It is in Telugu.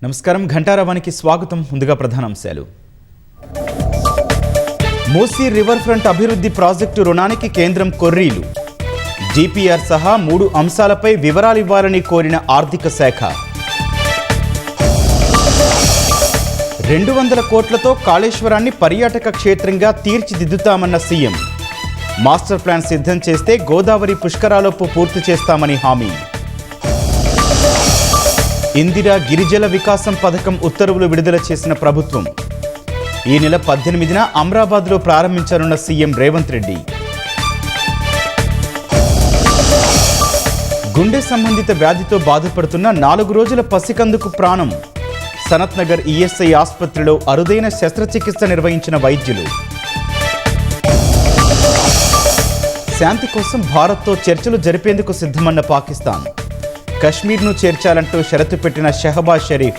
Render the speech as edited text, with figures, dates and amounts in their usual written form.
నమస్కారం. ఘంటారావానికి స్వాగతం. ముందుగా ప్రధానాంశాలు. మూసీ రివర్ ఫ్రంట్ అభివృద్ధి ప్రాజెక్టు రుణానికి కేంద్రం కొర్రీలు. జీపీఆర్ సహా 3 అంశాలపై వివరాలు ఇవ్వాలని కోరిన ఆర్థిక శాఖ. 200 కోట్లతో కాళేశ్వరాన్ని పర్యాటక క్షేత్రంగా తీర్చిదిద్దుతామన్న సీఎం. మాస్టర్ ప్లాన్ సిద్ధం చేస్తే గోదావరి పుష్కరాలోపు పూర్తి చేస్తామని హామీ. ఇందిరా గిరిజల వికాసం పథకం ఉత్తర్వులు విడుదల చేసిన ప్రభుత్వం. ఈ నెల 18న అమరాబాద్లో ప్రారంభించనున్న సీఎం రేవంత్ రెడ్డి. గుండె సంబంధిత వ్యాధితో బాధపడుతున్న 4 రోజుల పసికందుకు ప్రాణం. సనత్ నగర్ ఈఎస్ఐ ఆసుపత్రిలో అరుదైన శస్త్రచికిత్స నిర్వహించిన వైద్యులు. శాంతి కోసం భారత్తో చర్చలు జరిపేందుకు సిద్ధమన్న పాకిస్తాన్. కశ్మీర్ను చేర్చాలంటూ షరతు పెట్టిన షహబాజ్ షరీఫ్.